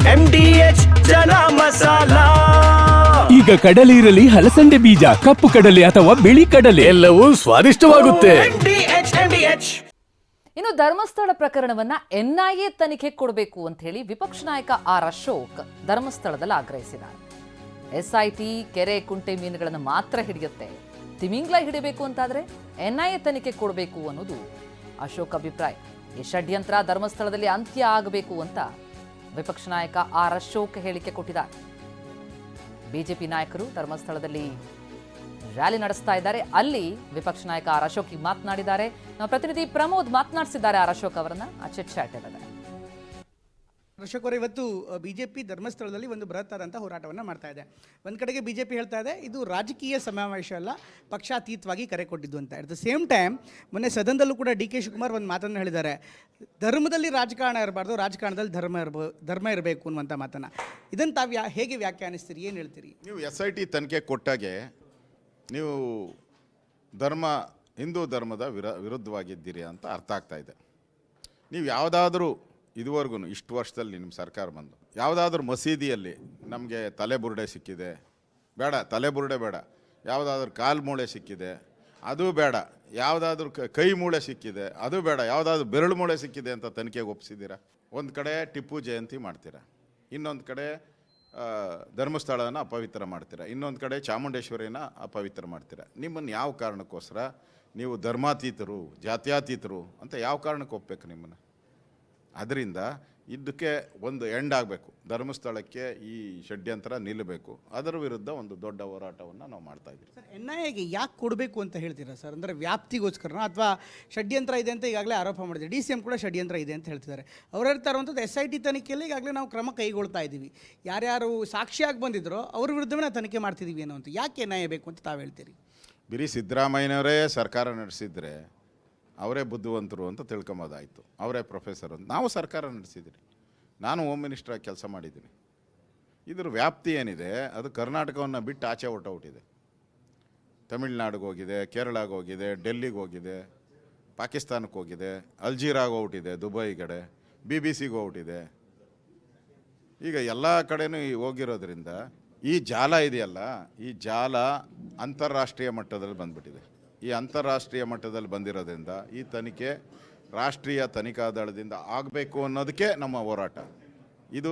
MDH ಚನ masala. ಈಗ ಕಡಲೆ ಇರಲಿ, ಹಲಸಂಡೆ ಬೀಜ, ಕಪ್ಪು ಕಡಲೆ ಅಥವಾ ಬಿಳಿ ಕಡಲೆ, ಎಲ್ಲವೂ ಸ್ವಾದಿಷ್ಟವಾಗುತ್ತೆ. MDH. ಇನ್ನು ಧರ್ಮಸ್ಥಳ ಪ್ರಕರಣವನ್ನ NIA ತನಿಖೆ ಕೊಡಬೇಕು ಅಂತ ಹೇಳಿ ವಿಪಕ್ಷ ನಾಯಕ ಆರ್ ಅಶೋಕ್ ಧರ್ಮಸ್ಥಳದಲ್ಲಿ ಆಗ್ರಹಿಸಿದ್ದಾರೆ. SIT ಕೆರೆ ಕುಂಟೆ ಮೀನುಗಳನ್ನು ಮಾತ್ರ ಹಿಡಿಯುತ್ತೆ, ತಿಮಿಂಗ್ಲ ಹಿಡಿಬೇಕು ಅಂತಾದ್ರೆ NIA ತನಿಖೆ ಕೊಡಬೇಕು ಅನ್ನೋದು ಅಶೋಕ್ ಅಭಿಪ್ರಾಯ. ಈ ಷಡ್ಯಂತ್ರ ಧರ್ಮಸ್ಥಳದಲ್ಲಿ ಅಂತ್ಯ ಆಗಬೇಕು ಅಂತ ವಿಪಕ್ಷ ನಾಯಕ ಆರ್ ಅಶೋಕ್ ಹೇಳಿಕೆ ಕೊಟ್ಟಿದ್ದಾರೆ. ಬಿಜೆಪಿ ನಾಯಕರು ಧರ್ಮಸ್ಥಳದಲ್ಲಿ ರ್ಯಾಲಿ ನಡೆಸ್ತಾ ಇದ್ದಾರೆ. ಅಲ್ಲಿ ವಿಪಕ್ಷ ನಾಯಕ ಆರ್ ಅಶೋಕ್ ಮಾತನಾಡಿದ್ದಾರೆ. ನಮ್ಮ ಪ್ರತಿನಿಧಿ ಪ್ರಮೋದ್ ಮಾತನಾಡಿಸಿದ್ದಾರೆ ಆರ್ ಅಶೋಕ್ ಅವರನ್ನ. ಆ ಚಿಟ್ ಚಾಟ್ ಇದೆ. ಅಶೋಕ್ ಅವರು, ಇವತ್ತು ಬಿಜೆಪಿ ಧರ್ಮಸ್ಥಳದಲ್ಲಿ ಒಂದು ಬೃಹತ್ತಾದಂಥ ಹೋರಾಟವನ್ನು ಮಾಡ್ತಾ ಇದೆ. ಒಂದು ಕಡೆಗೆ ಬಿಜೆಪಿ ಹೇಳ್ತಾ ಇದೆ ಇದು ರಾಜಕೀಯ ಸಮಾವೇಶ ಅಲ್ಲ, ಪಕ್ಷಾತೀತವಾಗಿ ಕರೆ ಕೊಟ್ಟಿದ್ದು ಅಂತ. ಅಟ್ ದ ಸೇಮ್ ಟೈಮ್ ಮೊನ್ನೆ ಸದನದಲ್ಲೂ ಕೂಡ DK ಶಿವಕುಮಾರ್ ಒಂದು ಮಾತನ್ನು ಹೇಳಿದ್ದಾರೆ, ಧರ್ಮದಲ್ಲಿ ರಾಜಕಾರಣ ಇರಬಾರ್ದು, ರಾಜಕಾರಣದಲ್ಲಿ ಧರ್ಮ ಇರಬೇಕು ಅನ್ನುವಂಥ ಮಾತನ್ನು. ಇದನ್ನು ತಾವು ಹೇಗೆ ವ್ಯಾಖ್ಯಾನಿಸ್ತೀರಿ, ಏನು ಹೇಳ್ತೀರಿ? ನೀವು SIT ತನಿಖೆ ಕೊಟ್ಟಾಗೆ ನೀವು ಹಿಂದೂ ಧರ್ಮದ ವಿರುದ್ಧವಾಗಿದ್ದೀರಿ ಅಂತ ಅರ್ಥ ಆಗ್ತಾ ಇದೆ. ನೀವು ಯಾವುದಾದ್ರೂ ಇದುವರೆಗೂ ಇಷ್ಟು ವರ್ಷದಲ್ಲಿ ನಿಮ್ಮ ಸರ್ಕಾರ ಬಂದು ಯಾವುದಾದ್ರೂ ಮಸೀದಿಯಲ್ಲಿ ನಮಗೆ ತಲೆಬುರುಡೆ ಸಿಕ್ಕಿದೆ, ಬೇಡ ತಲೆಬುರುಡೆ ಬೇಡ, ಯಾವುದಾದ್ರೂ ಕಾಲು ಮೂಳೆ ಸಿಕ್ಕಿದೆ ಅದು ಬೇಡ, ಯಾವುದಾದ್ರೂ ಕೈ ಮೂಳೆ ಸಿಕ್ಕಿದೆ ಅದು ಬೇಡ, ಯಾವುದಾದ್ರೂ ಬೆರಳು ಮೂಳೆ ಸಿಕ್ಕಿದೆ ಅಂತ ತನಿಖೆಗೆ ಒಪ್ಪಿಸಿದ್ದೀರಾ? ಒಂದು ಕಡೆ ಟಿಪ್ಪು ಜಯಂತಿ ಮಾಡ್ತೀರಾ, ಇನ್ನೊಂದು ಕಡೆ ಧರ್ಮಸ್ಥಳನ ಅಪವಿತ್ರ ಮಾಡ್ತೀರಾ, ಇನ್ನೊಂದು ಕಡೆ ಚಾಮುಂಡೇಶ್ವರಿನ ಅಪವಿತ್ರ ಮಾಡ್ತೀರಾ. ನಿಮ್ಮನ್ನು ಯಾವ ಕಾರಣಕ್ಕೋಸ್ಕರ ನೀವು ಧರ್ಮಾತೀತರು, ಜಾತ್ಯಾತೀತರು ಅಂತ ಯಾವ ಕಾರಣಕ್ಕೆ ಒಪ್ಪಬೇಕು ನಿಮ್ಮನ್ನು? ಅದರಿಂದ ಇದಕ್ಕೆ ಒಂದು ಎಂಡ್ ಆಗಬೇಕು. ಧರ್ಮಸ್ಥಳಕ್ಕೆ ಈ ಷಡ್ಯಂತ್ರ ನಿಲ್ಲಬೇಕು. ಅದರ ವಿರುದ್ಧ ಒಂದು ದೊಡ್ಡ ಹೋರಾಟವನ್ನು ನಾವು ಮಾಡ್ತಾ ಇದ್ದೀವಿ. ಸರ್, NIAಗೆ ಯಾಕೆ ಕೊಡಬೇಕು ಅಂತ ಹೇಳ್ತೀರಾ ಸರ್? ಅಂದರೆ ವ್ಯಾಪ್ತಿಗೋಸ್ಕರನ ಅಥವಾ ಷಡ್ಯಂತ್ರ ಇದೆ ಅಂತ ಈಗಾಗಲೇ ಆರೋಪ ಮಾಡಿದೆ. DCM ಕೂಡ ಷಡ್ಯಂತ್ರ ಇದೆ ಅಂತ ಹೇಳ್ತಿದ್ದಾರೆ. ಅವ್ರು ಹೇಳ್ತಾ ಇರುವಂಥದ್ದು SIT ತನಿಖೆಯಲ್ಲಿ ಈಗಾಗಲೇ ನಾವು ಕ್ರಮ ಕೈಗೊಳ್ತಾ ಇದ್ದೀವಿ, ಯಾರ್ಯಾರು ಸಾಕ್ಷಿಯಾಗಿ ಬಂದಿದ್ದರೋ ಅವ್ರ ವಿರುದ್ಧವೇ ನಾವು ತನಿಖೆ ಮಾಡ್ತಿದ್ದೀವಿ ಅನ್ನೋ ಅಂತ. ಯಾಕೆ NIA ಬೇಕು ಅಂತ ತಾವು ಹೇಳ್ತೀರಿ? ಬರೀ ಸಿದ್ದರಾಮಯ್ಯನವರೇ ಸರ್ಕಾರ ನಡೆಸಿದರೆ ಅವರೇ ಬುದ್ಧಿವಂತರು ಅಂತ ತಿಳ್ಕೊಂಬೋದಾಯಿತು, ಅವರೇ ಪ್ರೊಫೆಸರ್ ಅಂತ. ನಾವು ಸರ್ಕಾರ ನಡೆಸಿದ್ದೀರಿ, ನಾನು ಹೋಮ್ ಮಿನಿಸ್ಟ್ರಾಗಿ ಕೆಲಸ ಮಾಡಿದ್ದೀನಿ. ಇದರ ವ್ಯಾಪ್ತಿ ಏನಿದೆ ಅದು ಕರ್ನಾಟಕವನ್ನು ಬಿಟ್ಟು ಆಚೆ ಹೊರಟೋಗ್ಬಿಟ್ಟಿದೆ. ತಮಿಳ್ನಾಡಿಗೆ ಹೋಗಿದೆ, ಕೇರಳಗೆ ಹೋಗಿದೆ, ಡೆಲ್ಲಿಗೆ ಹೋಗಿದೆ, ಪಾಕಿಸ್ತಾನಕ್ಕೆ ಹೋಗಿದೆ, ಅಲ್ಜೀರಾಗೆ ಹೋಗ್ಬಿಟ್ಟಿದೆ, ದುಬೈ ಕಡೆ, BBC ಹೋಗ್ಬಿಟ್ಟಿದೆ. ಈಗ ಎಲ್ಲ ಕಡೆನೂ ಹೋಗಿರೋದ್ರಿಂದ ಈ ಜಾಲ ಇದೆಯಲ್ಲ, ಈ ಜಾಲ ಅಂತಾರಾಷ್ಟ್ರೀಯ ಮಟ್ಟದಲ್ಲಿ ಬಂದ್ಬಿಟ್ಟಿದೆ. ಈ ಅಂತಾರಾಷ್ಟ್ರೀಯ ಮಟ್ಟದಲ್ಲಿ ಬಂದಿರೋದ್ರಿಂದ ಈ ತನಿಖೆ ರಾಷ್ಟ್ರೀಯ ತನಿಖಾ ದಳದಿಂದ ಆಗಬೇಕು ಅನ್ನೋದಕ್ಕೆ ನಮ್ಮ ಹೋರಾಟ. ಇದು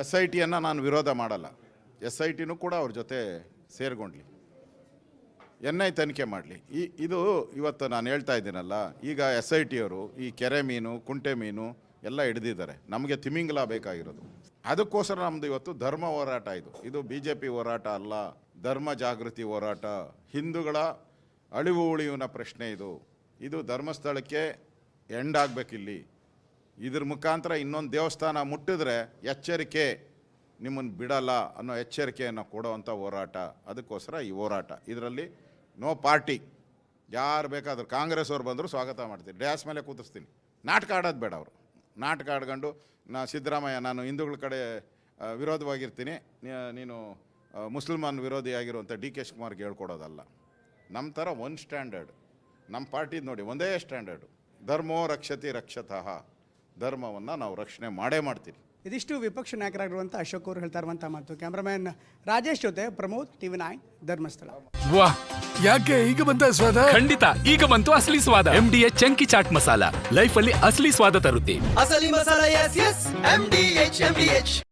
SITಯನ್ನು ನಾನು ವಿರೋಧ ಮಾಡಲ್ಲ, SITನೂ ಕೂಡ ಅವ್ರ ಜೊತೆ ಸೇರಿಕೊಂಡ್ಲಿ, NIA ತನಿಖೆ ಮಾಡಲಿ. ಇದು ಇವತ್ತು ನಾನು ಹೇಳ್ತಾ ಇದ್ದೀನಲ್ಲ, ಈಗ SITಯವರು ಈ ಕೆರೆ ಮೀನು, ಕುಂಟೆ ಮೀನು ಎಲ್ಲ ಹಿಡಿದಿದ್ದಾರೆ, ನಮಗೆ ತಿಮಿಂಗಲ ಬೇಕಾಗಿರೋದು. ಅದಕ್ಕೋಸ್ಕರ ನಮ್ಮದು ಇವತ್ತು ಧರ್ಮ ಹೋರಾಟ. ಇದು BJP ಹೋರಾಟ ಅಲ್ಲ, ಧರ್ಮ ಜಾಗೃತಿ ಹೋರಾಟ, ಹಿಂದೂಗಳ ಅಳಿವು ಉಳಿವಿನ ಪ್ರಶ್ನೆ. ಇದು ಧರ್ಮಸ್ಥಳಕ್ಕೆ ಎಂಡ್ ಆಗಬೇಕಿಲ್ಲಿ. ಇದ್ರ ಮುಖಾಂತರ ಇನ್ನೊಂದು ದೇವಸ್ಥಾನ ಮುಟ್ಟಿದ್ರೆ ಎಚ್ಚರಿಕೆ, ನಿಮ್ಮನ್ನು ಬಿಡಲ್ಲ ಅನ್ನೋ ಎಚ್ಚರಿಕೆಯನ್ನು ಕೊಡೋವಂಥ ಹೋರಾಟ. ಅದಕ್ಕೋಸ್ಕರ ಈ ಹೋರಾಟ. ಇದರಲ್ಲಿ ನೋ ಪಾರ್ಟಿ, ಯಾರು ಬೇಕಾದರೂ ಕಾಂಗ್ರೆಸ್ ಅವ್ರು ಬಂದರೂ ಸ್ವಾಗತ ಮಾಡ್ತೀನಿ, ಡ್ಯಾಸ್ ಮೇಲೆ ಕೂತಿಸ್ತೀನಿ. ನಾಟಕ ಆಡೋದು ಬೇಡ. ಅವರು ನಾಟಕ ಆಡ್ಕೊಂಡು ಸಿದ್ದರಾಮಯ್ಯ ನಾನು ಹಿಂದೂಗಳ ಕಡೆ ವಿರೋಧವಾಗಿರ್ತೀನಿ, ನೀನು ಮುಸಲ್ಮಾನ್ ವಿರೋಧಿಯಾಗಿರುವಂಥ DK ಶಿವಕುಮಾರ್ಗೆ ಹೇಳ್ಕೊಡೋದಲ್ಲ. ನಮ್ಮ ಥರ ಒಂದು ಸ್ಟ್ಯಾಂಡರ್ಡ್, ನಮ್ಮ ಪಾರ್ಟಿದು ನೋಡಿ ಒಂದೇ ಸ್ಟ್ಯಾಂಡರ್ಡು, ಧರ್ಮೋ ರಕ್ಷತಿ ರಕ್ಷತಃ, ಧರ್ಮವನ್ನು ನಾವು ರಕ್ಷಣೆ ಮಾಡೇ ಮಾಡ್ತೀವಿ. ಇದಿಷ್ಟು ವಿಪಕ್ಷ ನಾಯಕರಾಗಿರುವಂಥ ಅಶೋಕ್ ಅವರು ಹೇಳ್ತಾ ಇರುವಂಥ ಮಾತು. ಕ್ಯಾಮ್ರಾಮನ್ ರಾಜೇಶ್ ಜೊತೆ ಪ್ರಮೋದ್, TV9 ಧರ್ಮಸ್ಥಳ. ವಾಹ್, ಯಾಕೆ ಈಗ ಬಂತ ಸ್ವಾದ? ಖಂಡಿತ ಈಗ ಬಂತು ಅಸಲಿ ಸ್ವಾದ. MDH chunky chaat masala life ಅಲ್ಲಿ ಅಸಲಿ ಸ್ವಾದ ತರುತ್ತೆ. ಅಸಲಿ ಮಸಾಲ, yes, MDH.